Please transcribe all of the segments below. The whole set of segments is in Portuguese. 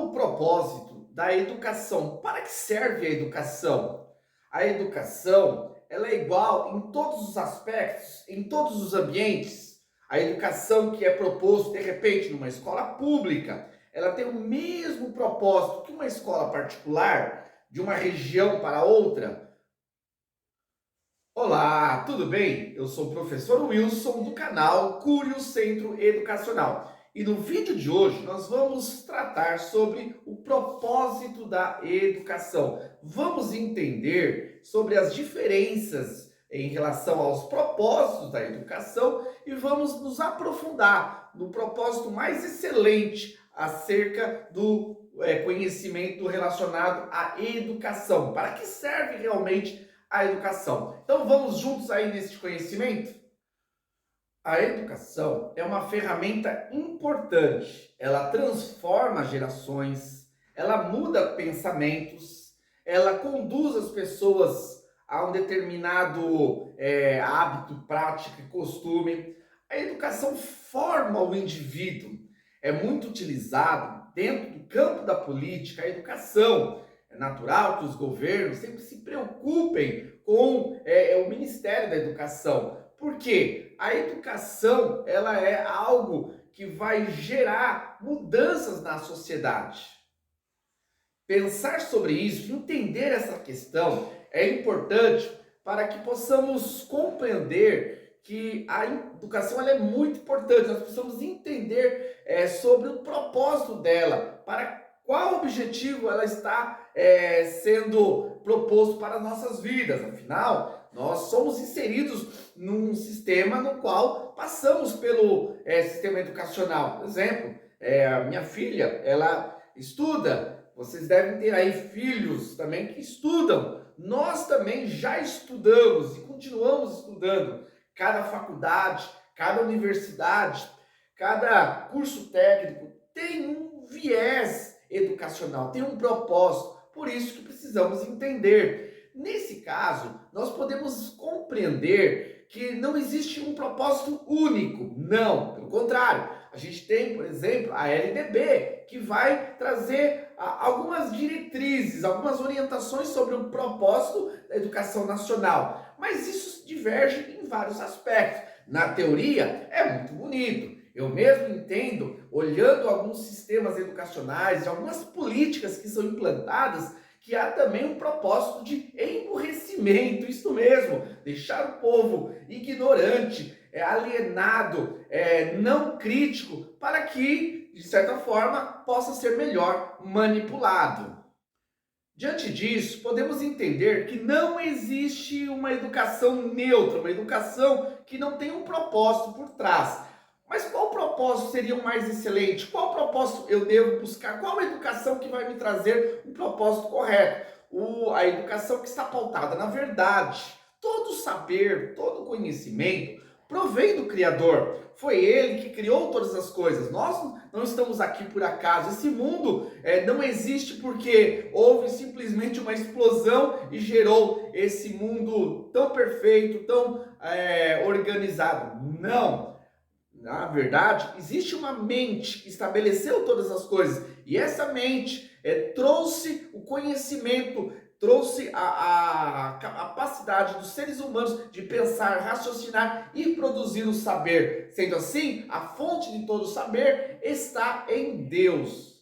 Qual o propósito da educação? Para que serve a educação? A educação, ela é igual em todos os aspectos, em todos os ambientes. A educação que é proposta, de repente, numa escola pública, ela tem o mesmo propósito que uma escola particular, de uma região para outra. Olá, tudo bem? Eu sou o professor Wilson do canal Cúrio Centro Educacional. E no vídeo de hoje nós vamos tratar sobre o propósito da educação. Vamos entender sobre as diferenças em relação aos propósitos da educação e vamos nos aprofundar no propósito mais excelente acerca do conhecimento relacionado à educação. Para que serve realmente a educação? Então vamos juntos aí nesse conhecimento? A educação é uma ferramenta importante. Ela transforma gerações, ela muda pensamentos, ela conduz as pessoas a um determinado hábito, prática e costume. A educação forma o indivíduo. É muito utilizado dentro do campo da política, a educação. É natural que os governos sempre se preocupem com o Ministério da Educação. Por quê? A educação, ela é algo que vai gerar mudanças na sociedade. Pensar sobre isso, entender essa questão é importante para que possamos compreender que a educação ela é muito importante. Nós precisamos entender sobre o propósito dela, para qual objetivo ela está sendo proposto para as nossas vidas. Afinal, nós somos inseridos num sistema no qual passamos pelo sistema educacional. Por exemplo, a minha filha, ela estuda. Vocês devem ter aí filhos também que estudam. Nós também já estudamos e continuamos estudando. Cada faculdade, cada universidade, cada curso técnico tem um viés educacional, tem um propósito. Por isso que precisamos entender. Nesse caso, nós podemos compreender que não existe um propósito único. Não, pelo contrário. A gente tem, por exemplo, a LDB, que vai trazer algumas diretrizes, algumas orientações sobre o propósito da educação nacional. Mas isso diverge em vários aspectos. Na teoria, é muito bonito. Eu mesmo entendo, olhando alguns sistemas educacionais, algumas políticas que são implantadas, que há também um propósito de emburrecimento, isso mesmo, deixar o povo ignorante, alienado, não crítico, para que, de certa forma, possa ser melhor manipulado. Diante disso, podemos entender que não existe uma educação neutra, uma educação que não tem um propósito por trás. Mas qual propósito seria o mais excelente? Qual propósito eu devo buscar? Qual a educação que vai me trazer um propósito correto? A educação que está pautada na verdade. Todo saber, todo conhecimento provém do Criador. Foi Ele que criou todas as coisas. Nós não estamos aqui por acaso. Esse mundo não existe porque houve simplesmente uma explosão e gerou esse mundo tão perfeito, tão organizado. Não. Na verdade, existe uma mente que estabeleceu todas as coisas. E essa mente trouxe o conhecimento, trouxe a capacidade dos seres humanos de pensar, raciocinar e produzir o saber. Sendo assim, a fonte de todo saber está em Deus.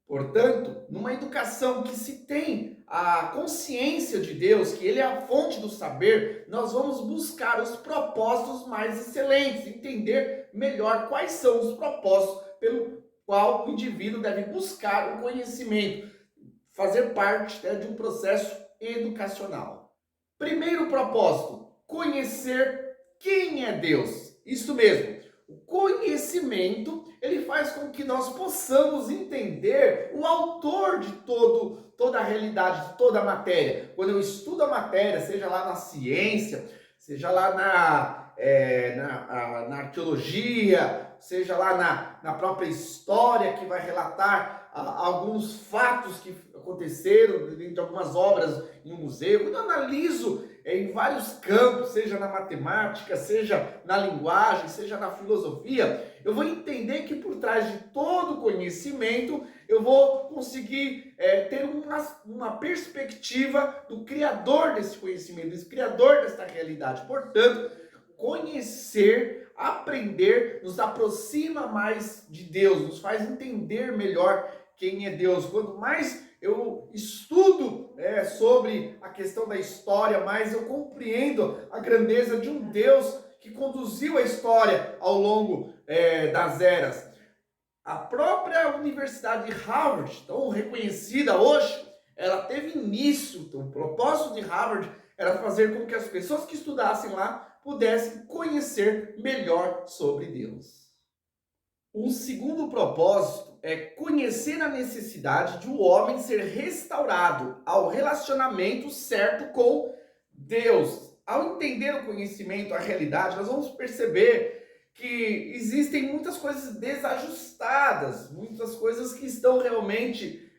Portanto, numa educação que se tem a consciência de Deus, que Ele é a fonte do saber, nós vamos buscar os propósitos mais excelentes, entender melhor quais são os propósitos pelo qual o indivíduo deve buscar o conhecimento, fazer parte de um processo educacional. Primeiro propósito, conhecer quem é Deus. Isso mesmo. O conhecimento, ele faz com que nós possamos entender o autor de toda a realidade, de toda a matéria. Quando eu estudo a matéria, seja lá na ciência, seja lá na arqueologia, seja lá na própria história, que vai relatar alguns fatos que aconteceram dentro de algumas obras em um museu. Quando eu analiso em vários campos, seja na matemática, seja na linguagem, seja na filosofia, eu vou entender que por trás de todo conhecimento eu vou conseguir ter uma perspectiva do criador desse conhecimento, desse criador desta realidade. Portanto, conhecer, aprender, nos aproxima mais de Deus, nos faz entender melhor quem é Deus. Quanto mais eu estudo sobre a questão da história, mais eu compreendo a grandeza de um Deus que conduziu a história ao longo das eras. A própria Universidade de Harvard, tão reconhecida hoje, ela teve início, então, o propósito de Harvard era fazer com que as pessoas que estudassem lá pudessem conhecer melhor sobre Deus. Um segundo propósito é conhecer a necessidade de o homem ser restaurado ao relacionamento certo com Deus. Ao entender o conhecimento, a realidade, nós vamos perceber que existem muitas coisas desajustadas, muitas coisas que estão realmente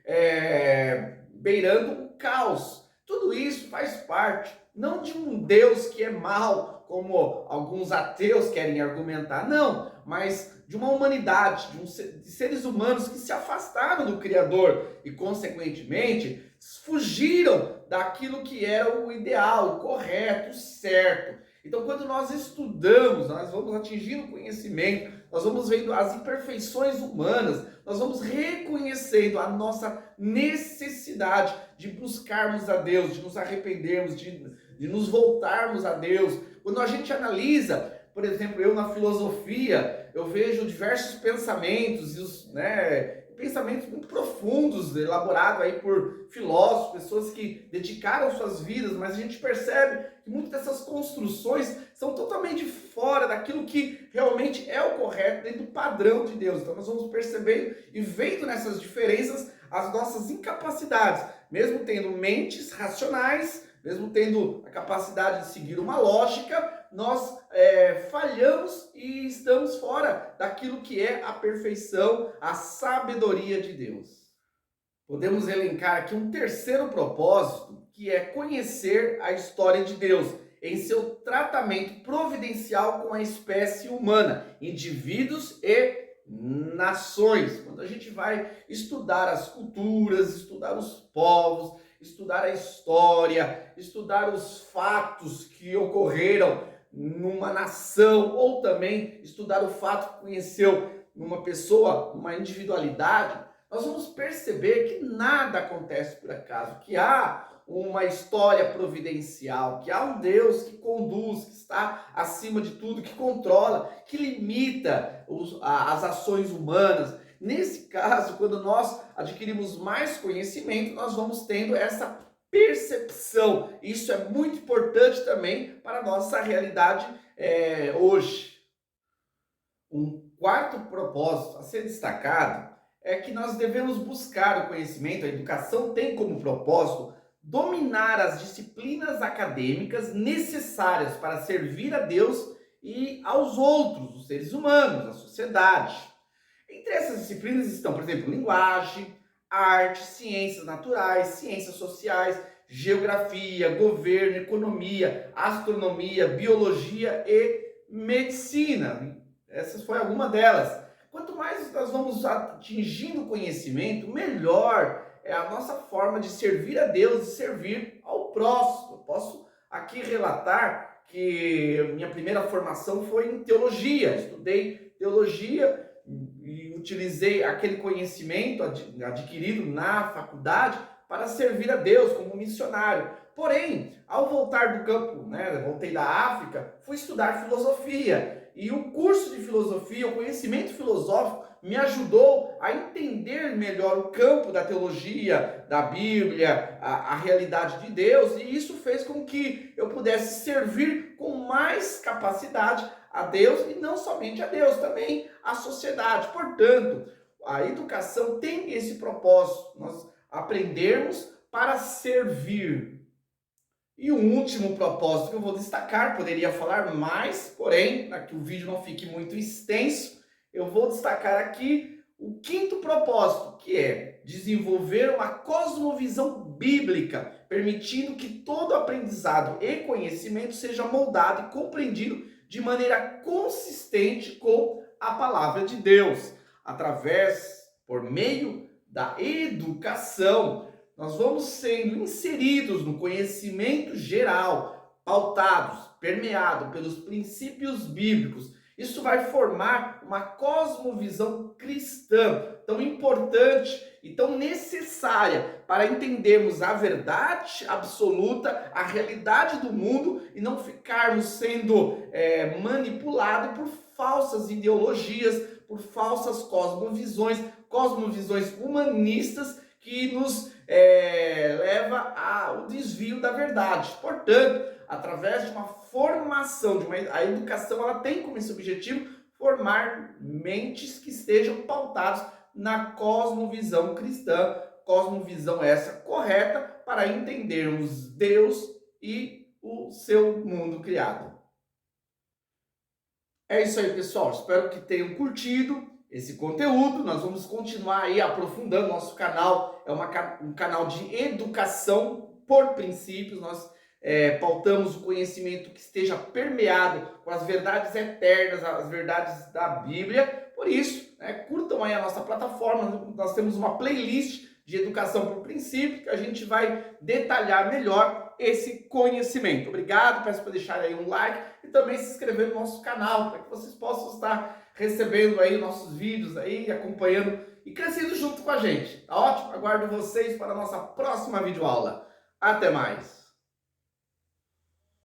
beirando o caos. Tudo isso faz parte, não de um Deus que é mau, como alguns ateus querem argumentar, não, mas de uma humanidade, de seres humanos que se afastaram do Criador e, consequentemente, fugiram daquilo que era o ideal, o correto, o certo. Então, quando nós estudamos, nós vamos atingindo conhecimento, nós vamos vendo as imperfeições humanas, nós vamos reconhecendo a nossa necessidade de buscarmos a Deus, de nos arrependermos, de nos voltarmos a Deus. Quando a gente analisa, por exemplo, eu na filosofia, eu vejo diversos pensamentos, pensamentos muito profundos, elaborados aí por filósofos, pessoas que dedicaram suas vidas, mas a gente percebe que muitas dessas construções são totalmente fora daquilo que realmente é o correto, dentro do padrão de Deus. Então nós vamos percebendo e vendo nessas diferenças as nossas incapacidades, mesmo tendo mentes racionais, mesmo tendo a capacidade de seguir uma lógica, nós falhamos e estamos fora daquilo que é a perfeição, a sabedoria de Deus. Podemos elencar aqui um terceiro propósito, que é conhecer a história de Deus em seu tratamento providencial com a espécie humana, indivíduos e nações. Quando a gente vai estudar as culturas, estudar os povos, estudar a história, estudar os fatos que ocorreram numa nação, ou também estudar o fato que conheceu numa pessoa, uma individualidade, nós vamos perceber que nada acontece por acaso, que há uma história providencial, que há um Deus que conduz, que está acima de tudo, que controla, que limita as ações humanas. Nesse caso, quando nós adquirimos mais conhecimento, nós vamos tendo essa percepção. Isso é muito importante também para a nossa realidade hoje. Um quarto propósito a ser destacado é que nós devemos buscar o conhecimento. A educação tem como propósito dominar as disciplinas acadêmicas necessárias para servir a Deus e aos outros, os seres humanos, a sociedade. Entre essas disciplinas estão, por exemplo, linguagem, arte, ciências naturais, ciências sociais, geografia, governo, economia, astronomia, biologia e medicina. Essas foram algumas delas. Quanto mais nós vamos atingindo conhecimento, melhor é a nossa forma de servir a Deus e servir ao próximo. Eu posso aqui relatar que minha primeira formação foi em teologia. Estudei teologia e utilizei aquele conhecimento adquirido na faculdade para servir a Deus como missionário. Porém, ao voltar do campo, voltei da África, fui estudar filosofia. E o curso de filosofia, o conhecimento filosófico, me ajudou a entender melhor o campo da teologia, da Bíblia, a realidade de Deus, e isso fez com que eu pudesse servir com mais capacidade a Deus, e não somente a Deus, também à sociedade. Portanto, a educação tem esse propósito, nós aprendermos para servir. E o último propósito que eu vou destacar, poderia falar mais, porém, para que o vídeo não fique muito extenso, eu vou destacar aqui o quinto propósito, que é desenvolver uma cosmovisão bíblica, permitindo que todo aprendizado e conhecimento seja moldado e compreendido de maneira consistente com a palavra de Deus, por meio da educação. Nós vamos sendo inseridos no conhecimento geral, pautados, permeado pelos princípios bíblicos. Isso vai formar uma cosmovisão cristã tão importante e tão necessária para entendermos a verdade absoluta, a realidade do mundo e não ficarmos sendo manipulados por falsas ideologias, por falsas cosmovisões humanistas que nos leva ao desvio da verdade. Portanto, através de uma formação, a educação, ela tem como esse objetivo formar mentes que estejam pautadas na cosmovisão cristã, cosmovisão essa correta para entendermos Deus e o seu mundo criado. É isso aí, pessoal. Espero que tenham curtido esse conteúdo. Nós vamos continuar aí aprofundando. Nosso canal é um canal de educação por princípios. Nós pautamos o conhecimento que esteja permeado com as verdades eternas, as verdades da Bíblia. Por isso, curtam aí a nossa plataforma. Nós temos uma playlist de educação por princípio que a gente vai detalhar melhor esse conhecimento. Obrigado, peço para deixar aí um like e também se inscrever no nosso canal, para que vocês possam estar recebendo aí nossos vídeos aí, acompanhando e crescendo junto com a gente. Tá ótimo? Aguardo vocês para a nossa próxima videoaula. Até mais!